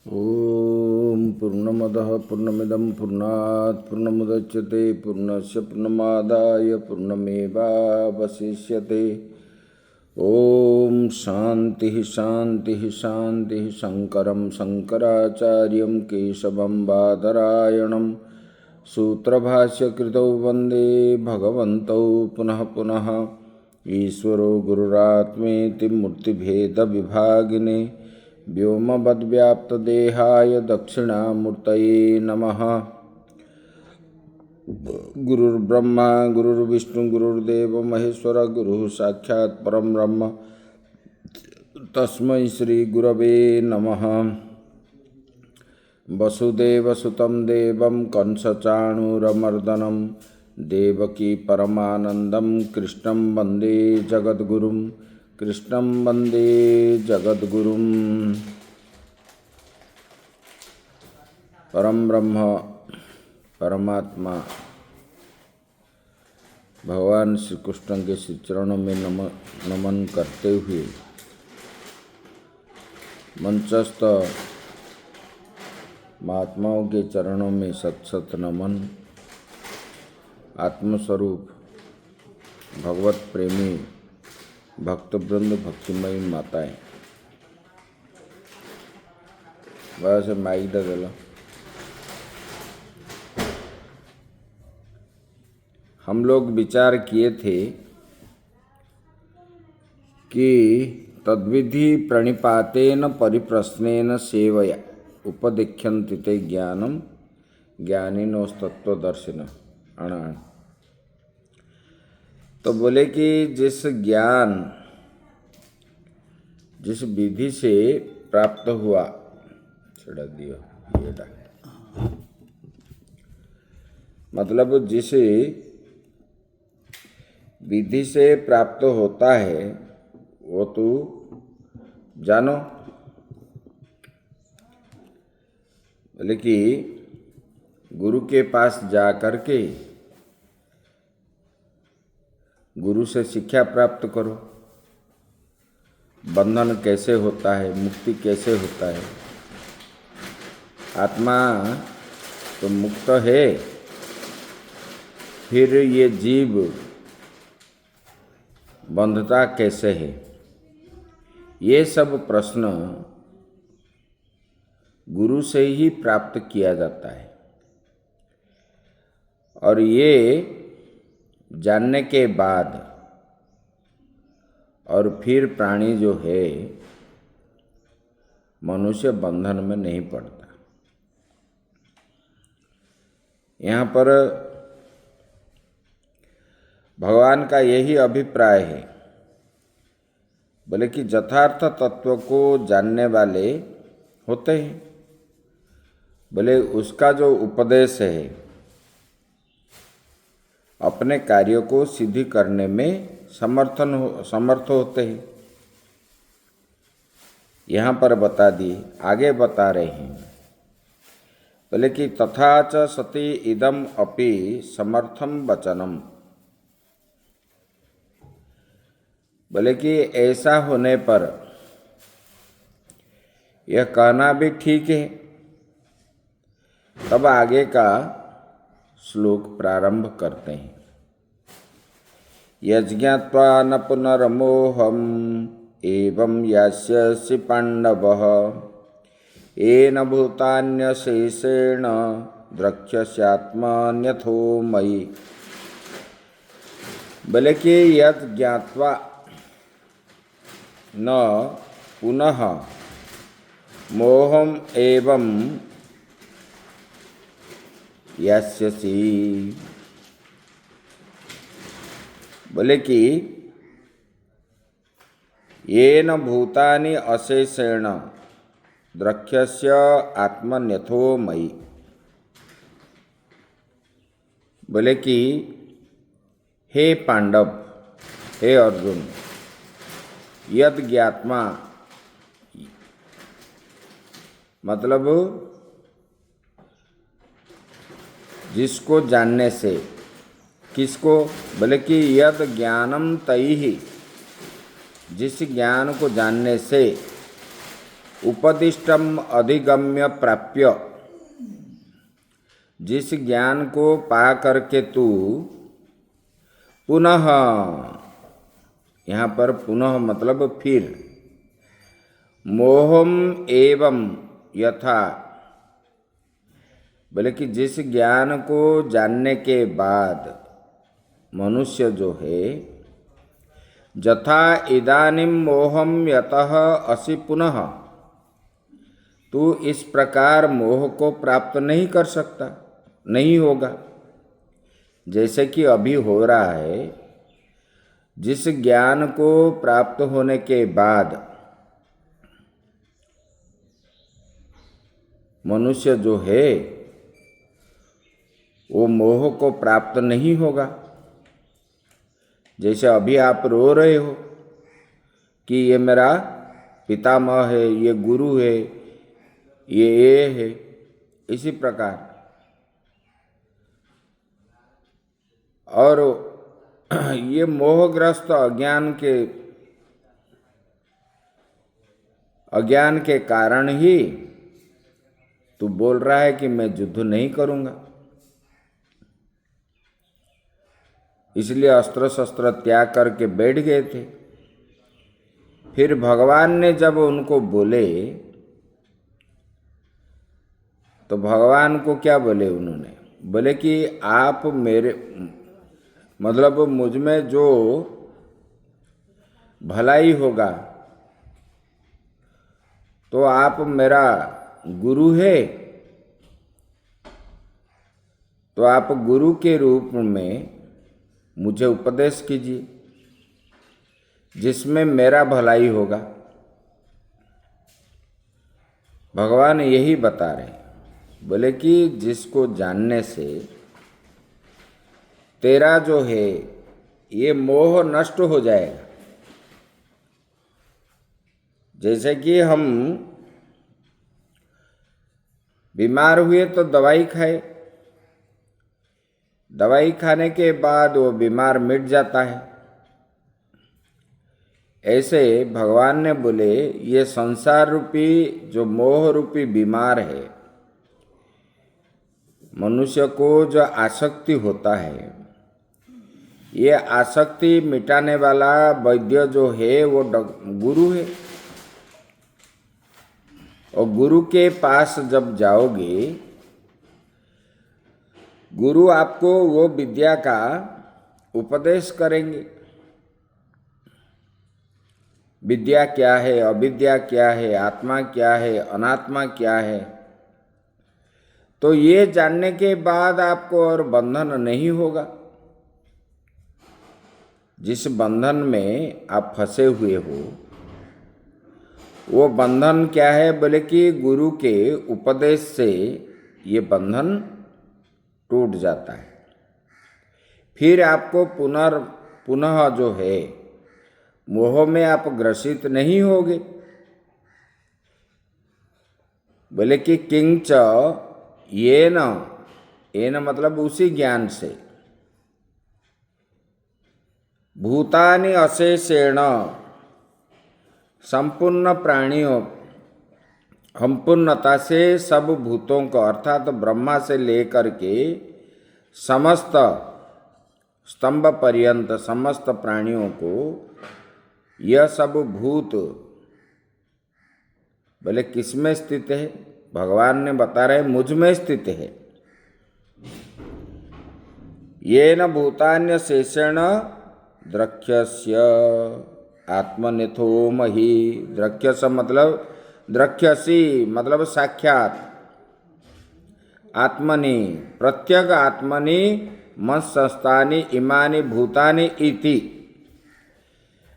ओम पूर्णमदः पूर्णमिदं पूर्णात् पूर्णमुदच्यते पूर्णस्य पूर्णमादाय पूर्णमेवावशिष्यते। ओम शांति शांति शांति। शंकरं शंकराचार्यं केशवं बादरायणं सूत्रभाष्यकृतौ वन्दे भगवन्तौ पुनः पुनः। ईश्वरो गुरुरात्मेति मूर्तिभेदविभागिने व्योमवद्व्याप्तदेहाय दक्षिणामूर्तये नमः। गुरुर्ब्रह्मा गुरुर्विष्णु गुरुर्देव महेश्वर गुरुः साक्षात् परं ब्रह्म तस्मै श्री गुरवे नमः। वसुदेवसुतं देवं कंसचाणूरमर्दनं देवकी परमानन्दं कृष्णं वन्दे जगद्गुरुं कृष्णं वन्दे जगद्गुरुं। परम ब्रह्म परमात्मा भगवान श्री कृष्ण के श्री चरणों में नमन करते हुए मंचस्थ महात्माओं के चरणों में सत सत नमन। आत्मस्वरूप भगवत प्रेमी भक्तवृंद भक्तिमयी माताएं वैसे माइक दल हम लोग विचार किए थे कि तद्विधि प्रणिपातेन परिप्रश्नेन सेवया उपदिख्यन्ति ते ज्ञानम ज्ञानिनोस्तत्वदर्शिन अणान। तो बोले कि जिस ज्ञान जिस विधि से प्राप्त हुआ छड़ा दियो बेटा, मतलब जिस विधि से प्राप्त होता है वो तू जानो। बोले कि गुरु के पास जा कर के गुरु से शिक्षा प्राप्त करो। बंधन कैसे होता है, मुक्ति कैसे होता है। आत्मा तो मुक्त है, फिर ये जीव बंधता कैसे है, ये सब प्रश्न गुरु से ही प्राप्त किया जाता है। और ये जानने के बाद और फिर प्राणी जो है मनुष्य बंधन में नहीं पड़ता। यहाँ पर भगवान का यही अभिप्राय है। बोले कि यथार्थ तत्व को जानने वाले होते हैं, बोले उसका जो उपदेश है अपने कार्यों को सिद्धि करने में समर्थ होते हैं। यहाँ पर बता दिए, आगे बता रहे हैं। बोले कि तथा च सति इदम अपि समर्थम वचनम। बोले कि ऐसा होने पर यह कहना भी ठीक है। तब आगे का श्लोक प्रारंभ करते हैं। यज्ञात्वा न पुनर्मोहम एवं यास्यसि पांडवः येन भूतान्यशेषेण द्रक्ष्यस्यात्मन्यथो मयि। बोले कि यत् ज्ञात्वा न पुनः मोहम एवं यास्यसि। बोले कि येन भूतानि अशेषेण द्रक्ष्यस्य आत्मन्यथो मयि। बोले कि हे पांडव, हे अर्जुन, यद ज्ञात्मा मतलब जिसको जानने से। किसको? बोले कि यद ज्ञानम तैहि, जिस ज्ञान को जानने से उपदिष्टम अधिगम्य प्राप्य, जिस ज्ञान को पा करके तू पुनः, यहाँ पर पुनः मतलब फिर, मोहम एवं यथा, बोले कि जिस ज्ञान को जानने के बाद मनुष्य जो है, जथा इदानीम मोहम यतः असि पुनः, तू इस प्रकार मोह को प्राप्त नहीं कर सकता, नहीं होगा, जैसे कि अभी हो रहा है। जिस ज्ञान को प्राप्त होने के बाद मनुष्य जो है वो मोह को प्राप्त नहीं होगा। जैसे अभी आप रो रहे हो कि ये मेरा पितामह है, ये गुरु है, ये है, इसी प्रकार। और ये मोहग्रस्त अज्ञान के कारण ही तू बोल रहा है कि मैं युद्ध नहीं करूंगा। इसलिए अस्त्र शस्त्र त्याग करके बैठ गए थे। फिर भगवान ने जब उनको बोले तो भगवान को क्या बोले उन्होंने? बोले कि आप मेरे मतलब मुझ में जो भलाई होगा तो आप मेरा गुरु है, तो आप गुरु के रूप में मुझे उपदेश कीजिए जिसमें मेरा भलाई होगा। भगवान यही बता रहे हैं। बोले कि जिसको जानने से तेरा जो है ये मोह नष्ट हो जाएगा। जैसे कि हम बीमार हुए तो दवाई खाए, दवाई खाने के बाद वो बीमार मिट जाता है। ऐसे भगवान ने बोले ये संसार रूपी जो मोह रूपी बीमार है, मनुष्य को जो आसक्ति होता है, ये आसक्ति मिटाने वाला वैद्य जो है वो गुरु है। और गुरु के पास जब जाओगे, गुरु आपको वो विद्या का उपदेश करेंगे। विद्या क्या है, अविद्या क्या है, आत्मा क्या है, अनात्मा क्या है, तो ये जानने के बाद आपको और बंधन नहीं होगा। जिस बंधन में आप फंसे हुए हो वो बंधन क्या है? बोले कि गुरु के उपदेश से ये बंधन टूट जाता है। फिर आपको पुनः जो है मोह में आप ग्रसित नहीं होगे। बोले कि किंच येन मतलब उसी ज्ञान से, भूतानि अशेषेण, संपूर्ण प्राणियों, संपूर्णता से सब भूतों को अर्थात तो ब्रह्मा से लेकर के समस्त स्तंभ पर्यंत समस्त प्राणियों को यह सब भूत बोले किस में स्थित है? भगवान ने बता रहे मुझ में स्थित है। येन भूतान्य शेषेण द्रक्ष्यस्य आत्मनिथो मही। द्रक्ष्यस मतलब द्रक्ष्यसि मतलब साक्षात, आत्मनि प्रत्यग आत्मनि मत्संस्थानि इमानि भूतानि इति,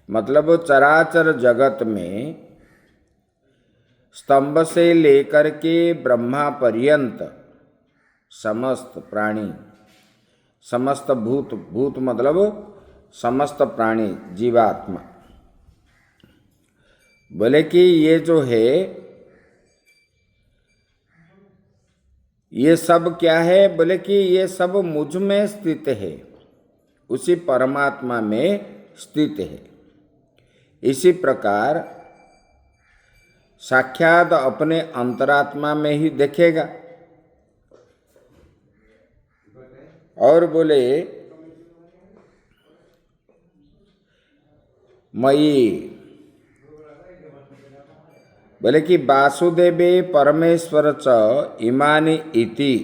मतलब चराचर जगत में स्तंभ से लेकर के ब्रह्मा पर्यंत समस्त प्राणी, समस्त भूत, भूत मतलब समस्त प्राणी जीवात्मा। बोले कि ये जो है ये सब क्या है? बोले कि ये सब मुझ में स्थित है, उसी परमात्मा में स्थित है। इसी प्रकार साक्षात अपने अंतरात्मा में ही देखेगा। और बोले मयि, बोले कि वासुदेवे परमेश्वर च इमानि इति,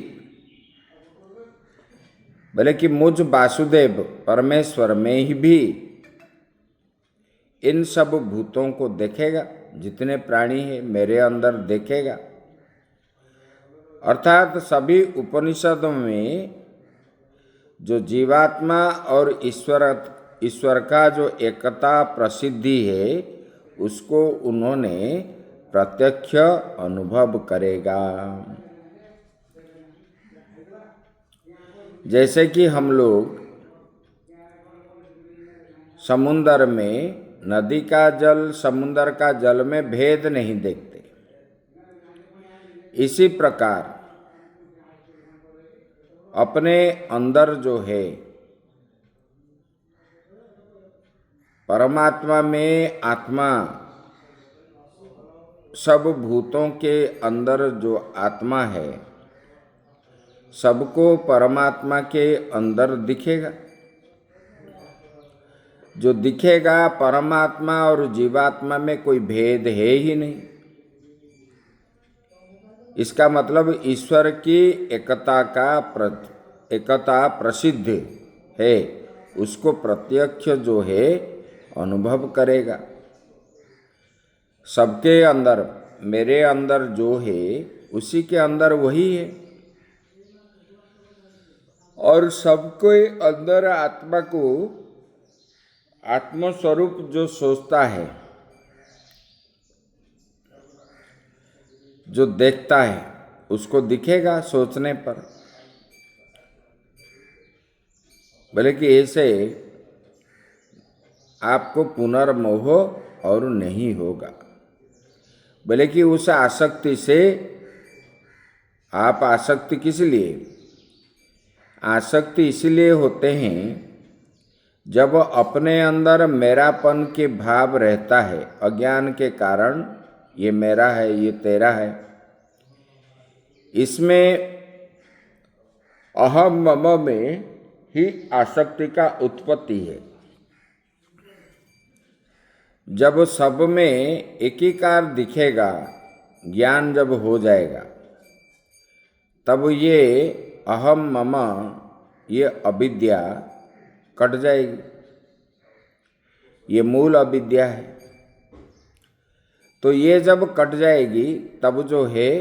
बोले कि मुझ वासुदेव परमेश्वर में ही भी इन सब भूतों को देखेगा, जितने प्राणी हैं मेरे अंदर देखेगा। अर्थात सभी उपनिषदों में जो जीवात्मा और ईश्वर का जो एकता प्रसिद्धि है उसको उन्होंने प्रत्यक्ष अनुभव करेगा। जैसे कि हम लोग समुंदर में नदी का जल समुंदर का जल में भेद नहीं देखते, इसी प्रकार अपने अंदर जो है परमात्मा में आत्मा, सब भूतों के अंदर जो आत्मा है सबको परमात्मा के अंदर दिखेगा। जो दिखेगा परमात्मा और जीवात्मा में कोई भेद है ही नहीं। इसका मतलब ईश्वर की एकता प्रसिद्ध है, उसको प्रत्यक्ष जो है अनुभव करेगा। सबके अंदर, मेरे अंदर जो है उसी के अंदर वही है, और सबके अंदर आत्मा को आत्मस्वरूप जो सोचता है, जो देखता है, उसको दिखेगा सोचने पर। बोले कि ऐसे आपको पुनर्मोह और नहीं होगा। बोले कि उस आसक्ति से, आप आसक्ति किस लिए? आसक्ति इसलिए होते हैं जब अपने अंदर मेरापन के भाव रहता है, अज्ञान के कारण ये मेरा है, ये तेरा है, इसमें अहम मम में ही आसक्ति का उत्पत्ति है। जब सब में एकीकार दिखेगा, ज्ञान जब हो जाएगा, तब ये अहम मम, ये अविद्या कट जाएगी। ये मूल अविद्या है। तो ये जब कट जाएगी तब जो है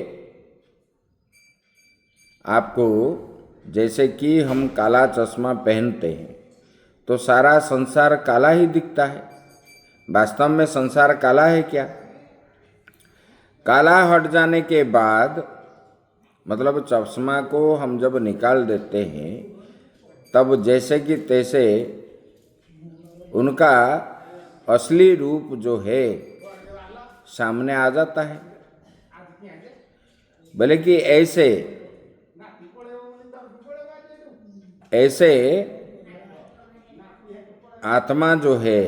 आपको, जैसे कि हम काला चश्मा पहनते हैं तो सारा संसार काला ही दिखता है। वास्तव में संसार काला है क्या? काला हट जाने के बाद, मतलब चश्मा को हम जब निकाल देते हैं तब जैसे कि तैसे उनका असली रूप जो है सामने आ जाता है। भले कि ऐसे आत्मा जो है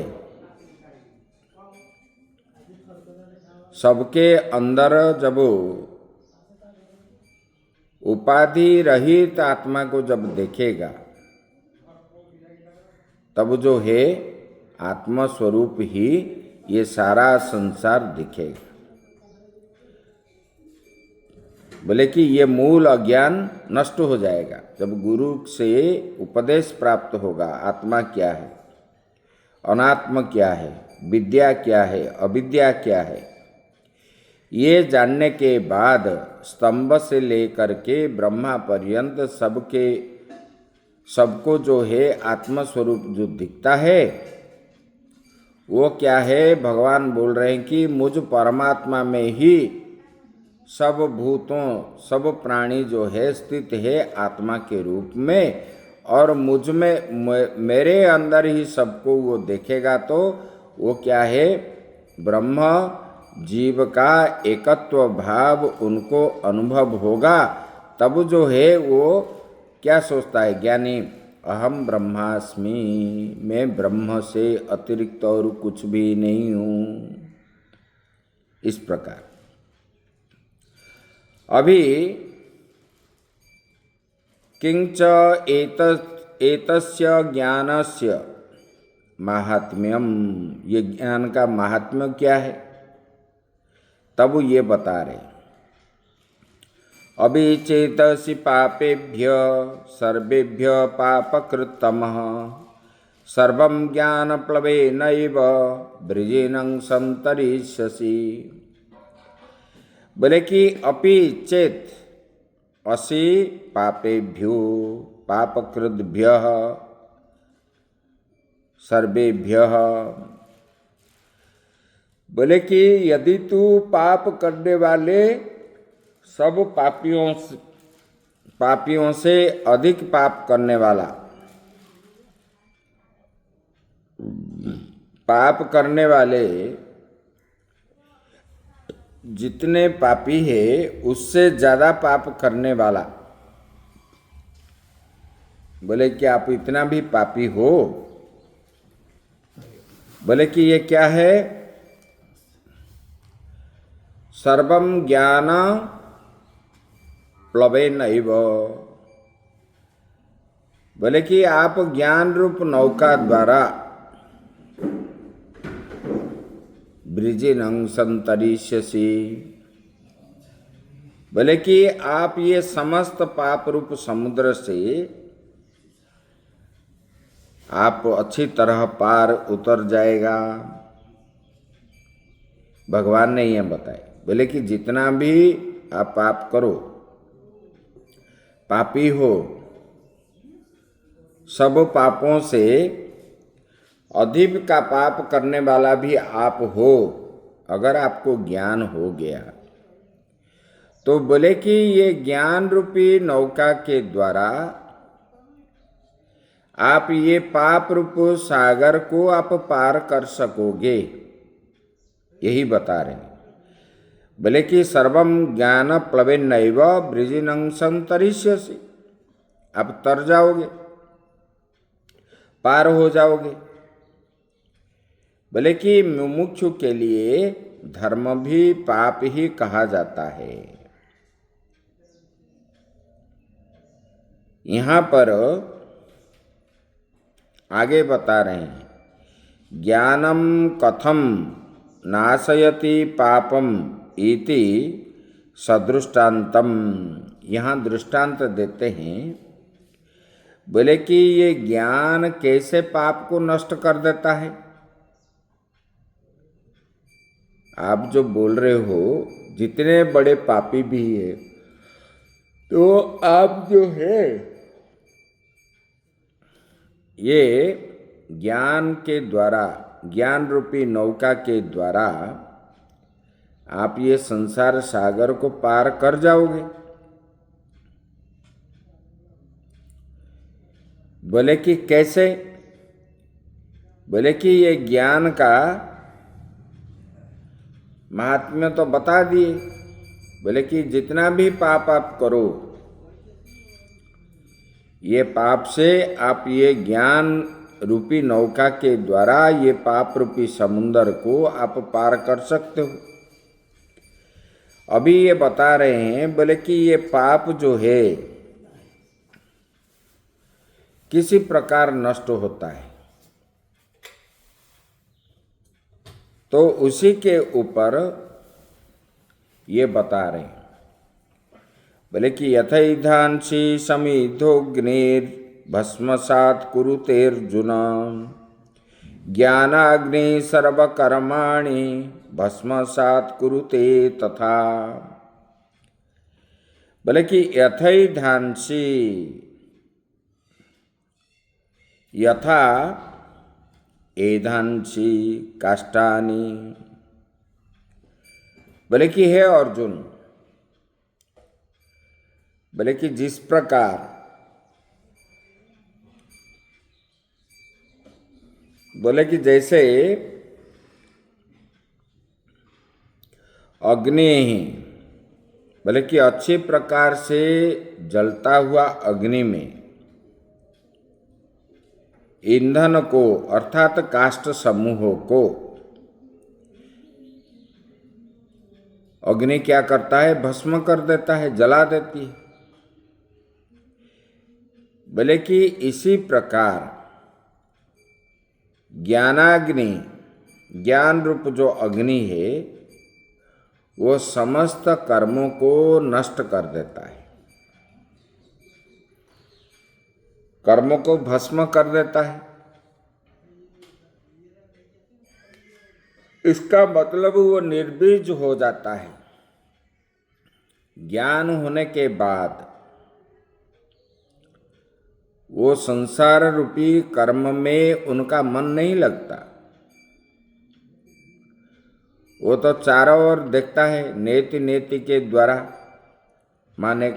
सबके अंदर जब उपाधि रहित आत्मा को जब देखेगा तब जो है आत्मा स्वरूप ही ये सारा संसार दिखेगा। बोले कि ये मूल अज्ञान नष्ट हो जाएगा जब गुरु से उपदेश प्राप्त होगा। आत्मा क्या है, अनात्म क्या है, विद्या क्या है, अविद्या क्या है, ये जानने के बाद स्तंभ से लेकर के ब्रह्मा पर्यंत सबको जो है आत्मस्वरूप जो दिखता है वो क्या है? भगवान बोल रहे हैं कि मुझ परमात्मा में ही सब भूतों, सब प्राणी जो है स्थित है आत्मा के रूप में, और मुझ में, मेरे अंदर ही सबको वो देखेगा। तो वो क्या है? ब्रह्म जीव का एकत्व भाव उनको अनुभव होगा। तब जो है वो क्या सोचता है ज्ञानी? अहम ब्रह्मास्मि, मैं ब्रह्म से अतिरिक्त और कुछ भी नहीं हूँ। इस प्रकार अभी किंच एतस्य ज्ञानस्य महात्म्यम, ये ज्ञान का महात्म्य क्या है, तब वो ये बता रहे। अभी चेतसि पापेभ्य सर्वेभ्य पापकृत्तमः सर्वं ज्ञानप्लवेनैव वृजेनं संतरिष्यसि। बोले कि अपि चेत असि पापेभ्यो पापकृद्भ्यः सर्वेभ्यः, बोले कि यदि तू पाप करने वाले सब पापियों से अधिक पाप करने वाला, पाप करने वाले जितने पापी है उससे ज़्यादा पाप करने वाला, बोले कि आप इतना भी पापी हो, बोले कि ये क्या है, सर्वं ज्ञान प्लवेनैव, बोले कि आप ज्ञान रूप नौका द्वारा वृजिनं संतरिष्यसि, बोले कि आप ये समस्त पाप रूप समुद्र से आप अच्छी तरह पार उतर जाएगा। भगवान ने ये बताया। बोले कि जितना भी आप पाप करो, पापी हो, सब पापों से अधिक का पाप करने वाला भी आप हो, अगर आपको ज्ञान हो गया तो बोले कि ये ज्ञान रूपी नौका के द्वारा आप ये पाप रूप सागर को आप पार कर सकोगे, यही बता रहे हैं। बोले कि सर्वम ज्ञान प्लवेनैव वृजिनं संतरिष्यसि, आप तर जाओगे, पार हो जाओगे। बोले कि मुमुक्षु के लिए धर्म भी पाप ही कहा जाता है। यहाँ पर आगे बता रहे हैं, ज्ञानम कथम नाशयति पापम इति सदृष्टांतम, यहाँ दृष्टांत देते हैं। बोले कि ये ज्ञान कैसे पाप को नष्ट कर देता है। आप जो बोल रहे हो जितने बड़े पापी भी है, तो आप जो है ये ज्ञान के द्वारा, ज्ञान रूपी नौका के द्वारा आप ये संसार सागर को पार कर जाओगे। बोले कि कैसे, बोले कि ये ज्ञान का महात्म्य तो बता दिए। बोले कि जितना भी पाप आप करो, ये पाप से आप ये ज्ञान रूपी नौका के द्वारा ये पाप रूपी समुंदर को आप पार कर सकते हो। अभी ये बता रहे हैं, बोले कि ये पाप जो है किसी प्रकार नष्ट होता है, तो उसी के ऊपर ये बता रहे हैं। बोले कि यथैधांसि समिद्धोऽग्निर् भस्मसात् कुरुतेऽर्जुन ज्ञानाग्नि सर्वकर्माणि भस्मसात् कुरुते तथा। बोले कि यथैधांसि, यथा एधांसि काष्ठानि, बोले कि हे अर्जुन, बोले कि जिस प्रकार बोले कि जैसे अग्नि ही, बोले कि अच्छे प्रकार से जलता हुआ अग्नि में ईंधन को अर्थात काष्ठ समूहों को अग्नि क्या करता है? भस्म कर देता है, जला देती है। बोले कि इसी प्रकार ज्ञानाग्नि, ज्ञान रूप जो अग्नि है, वो समस्त कर्मों को नष्ट कर देता है, कर्मों को भस्म कर देता है। इसका मतलब वो निर्बीज हो जाता है। ज्ञान होने के बाद वो संसार रूपी कर्म में उनका मन नहीं लगता। वो तो चारों ओर देखता है, नेति नेति के द्वारा, माने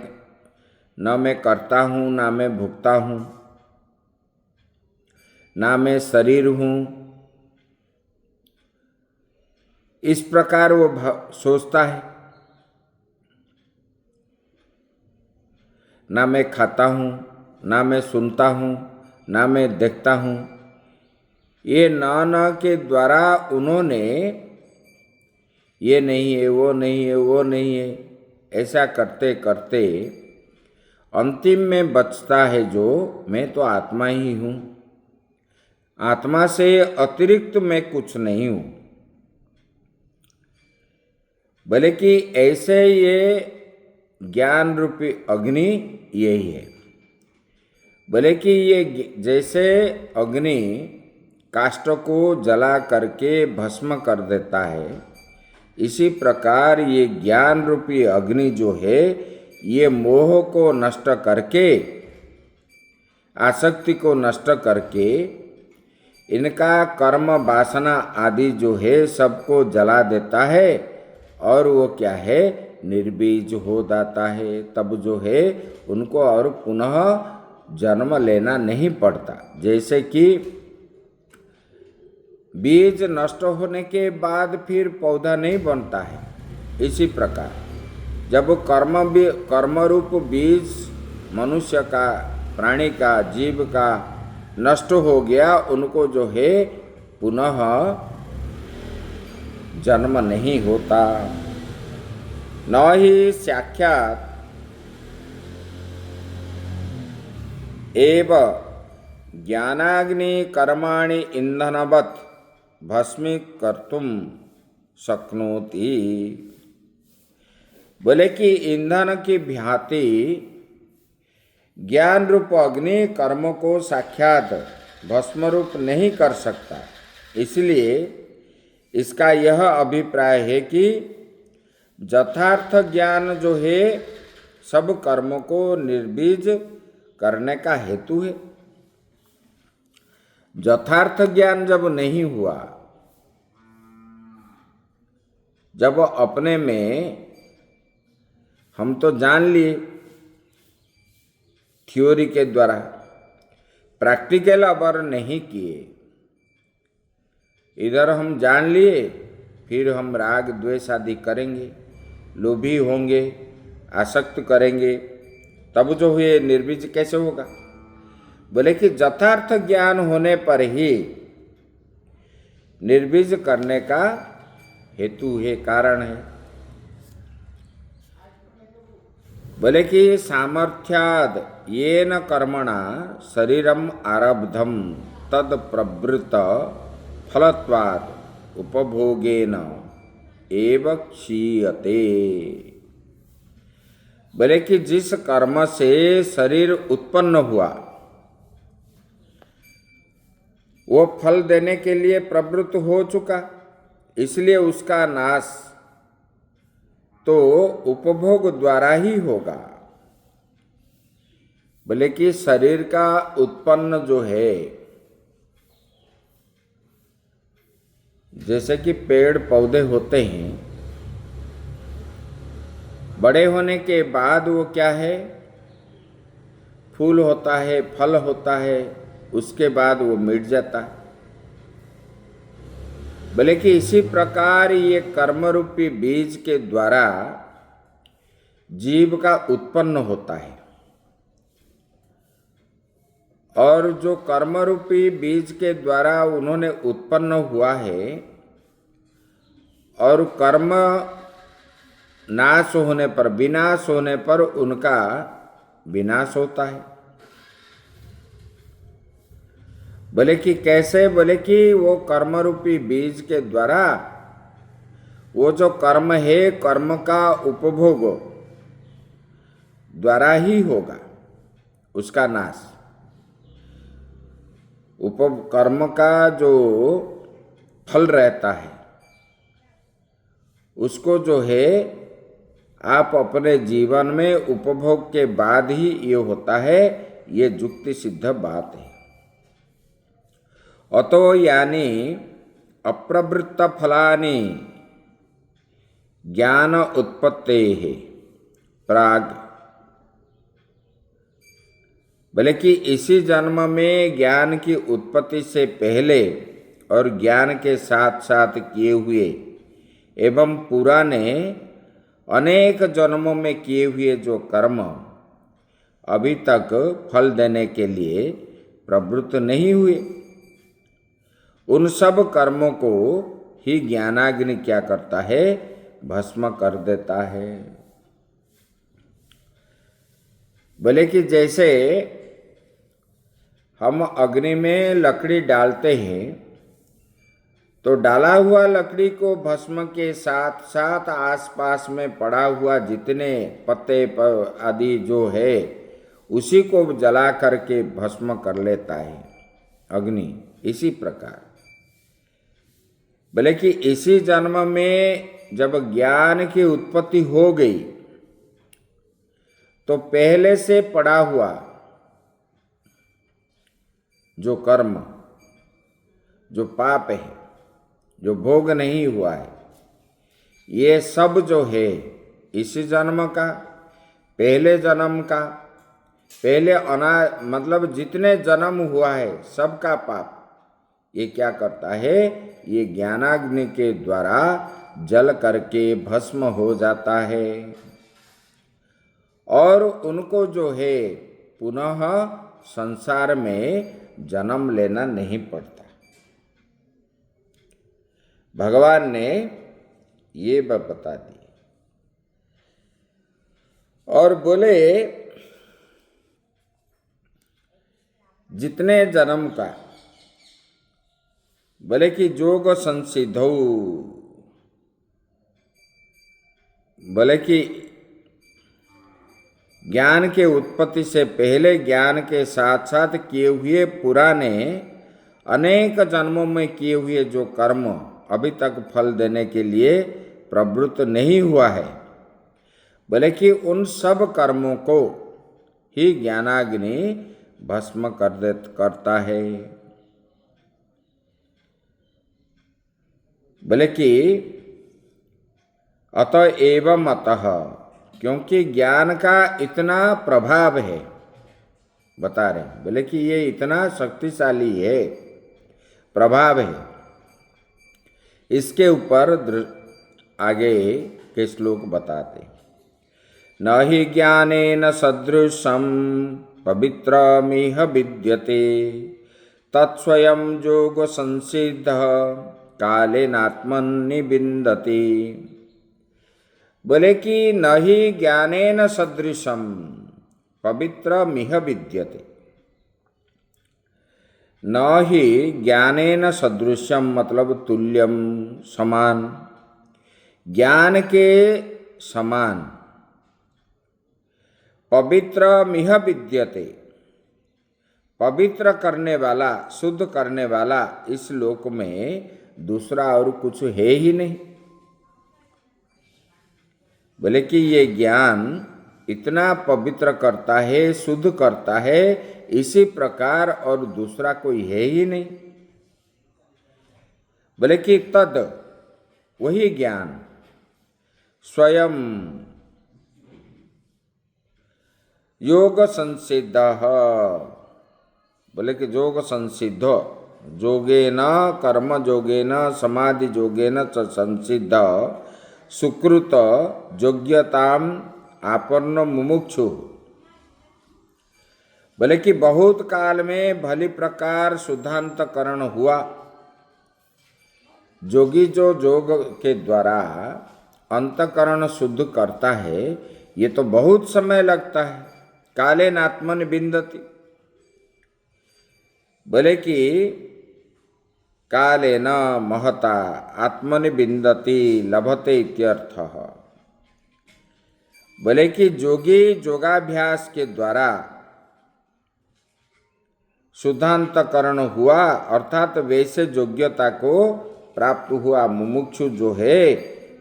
न मैं करता हूँ, ना मैं भुगता हूँ, ना मैं शरीर हूँ, इस प्रकार वो सोचता है। ना मैं खाता हूँ, ना मैं सुनता हूँ, ना मैं देखता हूँ। ये न के द्वारा उन्होंने ये नहीं है, वो नहीं है, वो नहीं है, ऐसा करते करते अंतिम में बचता है जो मैं तो आत्मा ही हूँ, आत्मा से अतिरिक्त मैं कुछ नहीं हूँ। भले कि ऐसे ये ज्ञान रूपी अग्नि यही है। भले कि ये जैसे अग्नि काष्ठ को जला करके भस्म कर देता है, इसी प्रकार ये ज्ञान रूपी अग्नि जो है, ये मोह को नष्ट करके, आसक्ति को नष्ट करके, इनका कर्म वासना आदि जो है सबको जला देता है। और वो क्या है? निर्बीज हो जाता है। तब जो है उनको और पुनः जन्म लेना नहीं पड़ता। जैसे कि बीज नष्ट होने के बाद फिर पौधा नहीं बनता है, इसी प्रकार जब कर्म रूप बीज मनुष्य का, प्राणी का, जीव का नष्ट हो गया, उनको जो है पुनः जन्म नहीं होता। न ही साक्षात एव ज्ञानाग्नि कर्माणि ईंधनवत् भस्मीकर्तुं शक्नोति। बोले कि ईंधन की भांति ज्ञान रूप अग्नि कर्म को साक्षात भस्म रूप नहीं कर सकता। इसलिए इसका यह अभिप्राय है कि यथार्थ ज्ञान जो है सब कर्मों को निर्बीज करने का हेतु है। यथार्थ ज्ञान जब नहीं हुआ, जब अपने में हम तो जान लिए थ्योरी के द्वारा, प्रैक्टिकल अबर नहीं किए, इधर हम जान लिए, फिर हम राग द्वेष आदि करेंगे, लोभी होंगे, आसक्त करेंगे, तब जो हुए निर्बीज कैसे होगा? बोले कि यथार्थ ज्ञान होने पर ही निर्बीज करने का हेतु है, कारण है। बोले कि सामर्थ्याद येन कर्मणा शरीरम आरब्धम तद प्रवृत्त फलत्वात् उपभोगेन एव क्षीयते। बोले कि जिस कर्म से शरीर उत्पन्न हुआ, वो फल देने के लिए प्रवृत्त हो चुका, इसलिए उसका नाश तो उपभोग द्वारा ही होगा। बोले कि शरीर का उत्पन्न जो है, जैसे कि पेड़ पौधे होते हैं, बड़े होने के बाद वो क्या है? फूल होता है, फल होता है, उसके बाद वो मिट जाता है। बोले कि इसी प्रकार ये कर्म रूपी बीज के द्वारा जीव का उत्पन्न होता है, और जो कर्म रूपी बीज के द्वारा उन्होंने उत्पन्न हुआ है, और कर्म नाश होने पर, विनाश होने पर उनका विनाश होता है। बोले कि कैसे? बोले कि वो कर्म रूपी बीज के द्वारा वो जो कर्म है, कर्म का उपभोग द्वारा ही होगा उसका नाश। कर्म का जो फल रहता है उसको जो है आप अपने जीवन में उपभोग के बाद ही ये होता है, ये जुक्ति सिद्ध बात है। अतो यानी अप्रवृत्त फलानि ज्ञान उत्पत्ते है प्राग। बोले कि इसी जन्म में ज्ञान की उत्पत्ति से पहले और ज्ञान के साथ साथ किए हुए एवं पुराने अनेक जन्मों में किए हुए जो कर्म अभी तक फल देने के लिए प्रवृत्त नहीं हुए, उन सब कर्मों को ही ज्ञानाग्नि क्या करता है? भस्म कर देता है। बोले कि जैसे हम अग्नि में लकड़ी डालते हैं तो डाला हुआ लकड़ी को भस्म के साथ साथ आसपास में पड़ा हुआ जितने पत्ते आदि जो है उसी को जला करके भस्म कर लेता है अग्नि। इसी प्रकार बोले कि इसी जन्म में जब ज्ञान की उत्पत्ति हो गई तो पहले से पड़ा हुआ जो कर्म, जो पाप है, जो भोग नहीं हुआ है, ये सब जो है इसी जन्म का, पहले जन्म का, पहले मतलब जितने जन्म हुआ है सबका पाप ये क्या करता है? ये ज्ञानाग्नि के द्वारा जल करके भस्म हो जाता है और उनको जो है पुनः संसार में जन्म लेना नहीं पड़ता। भगवान ने ये बता दिया और बोले जितने जन्म का, बोले कि जोग संसिद्धौ, बोले कि ज्ञान के उत्पत्ति से पहले ज्ञान के साथ साथ किए हुए पुराने अनेक जन्मों में किए हुए जो कर्म अभी तक फल देने के लिए प्रवृत्त नहीं हुआ है, बोले कि उन सब कर्मों को ही ज्ञानाग्नि भस्म करता है। बोले कि अतः एवं अतः, क्योंकि ज्ञान का इतना प्रभाव है, बता रहे हैं, बोले कि ये इतना शक्तिशाली है, प्रभाव है, इसके ऊपर आगे के श्लोक बताते। न हि ज्ञानेन सदृशं पवित्रमिह विद्यते तत्स्वयं जोग संसिद्ध कालेनात्मनि विन्दति। बोले कि न ही ज्ञानेन सदृशम पवित्रमिह विद्यते, न ही ज्ञानेन सदृशम मतलब तुल्यम, समान, ज्ञान के समान, पवित्रमिह विद्यते, पवित्र करने वाला, शुद्ध करने वाला इस लोक में दूसरा और कुछ है ही नहीं। बोले कि ये ज्ञान इतना पवित्र करता है, शुद्ध करता है, इसी प्रकार और दूसरा कोई है ही नहीं। बोले कि तद, वही ज्ञान, स्वयं योग संसिद्ध, बोले कि योग संसिद्ध, जोगेन कर्म जोगेन समाधि जोगेन च संसिद्ध सुकृत योग्यताम आपन्न मुमुक्षु। बोले कि बहुत काल में भली प्रकार शुद्धांतकरण हुआ, जोगी जो योग के द्वारा अंतकरण शुद्ध करता है, ये तो बहुत समय लगता है। कालेन आत्मनि बिंदति, बोले कि कालेन महता आत्मनि बिंदति लभते इत्यर्थः। बोले कि जोगी योगाभ्यास के द्वारा शुद्धांतकरण हुआ, अर्थात वैसे योग्यता को प्राप्त हुआ मुमुक्षु जो है,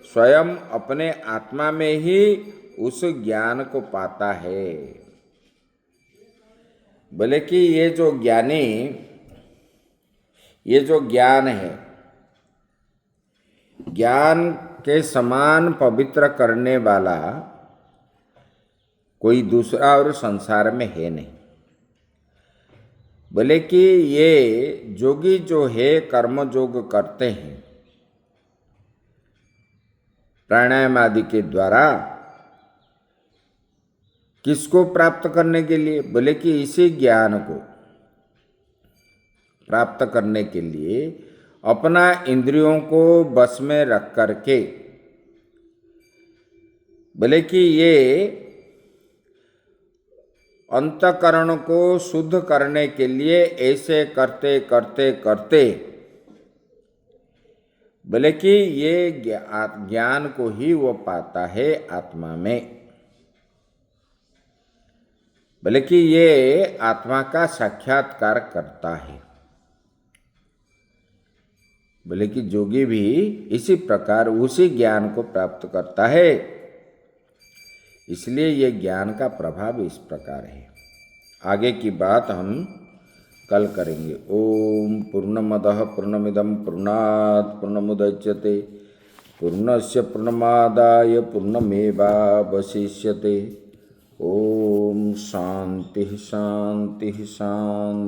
स्वयं अपने आत्मा में ही उस ज्ञान को पाता है। बोले कि ये जो ज्ञानी, ये जो ज्ञान है, ज्ञान के समान पवित्र करने वाला कोई दूसरा और संसार में है नहीं। बोले कि ये जोगी जो है कर्म योग करते हैं प्राणायाम आदि के द्वारा, किसको प्राप्त करने के लिए? बोले कि इसी ज्ञान को प्राप्त करने के लिए अपना इंद्रियों को बस में रख करके, बोले कि ये अंतकरण को शुद्ध करने के लिए ऐसे करते करते करते, बोले कि ये ज्ञान को ही वो पाता है आत्मा में। बोले कि ये आत्मा का साक्षात्कार करता है। बोले कि जोगी भी इसी प्रकार उसी ज्ञान को प्राप्त करता है, इसलिए ये ज्ञान का प्रभाव इस प्रकार है। आगे की बात हम कल करेंगे। ओम पूर्णमदः पूर्णमिदं पूर्णात् पूर्णमुदच्यते पूर्णस्य पूर्णमादाय पूर्णमेवावशिष्यते। ओम शांति शांति शांति।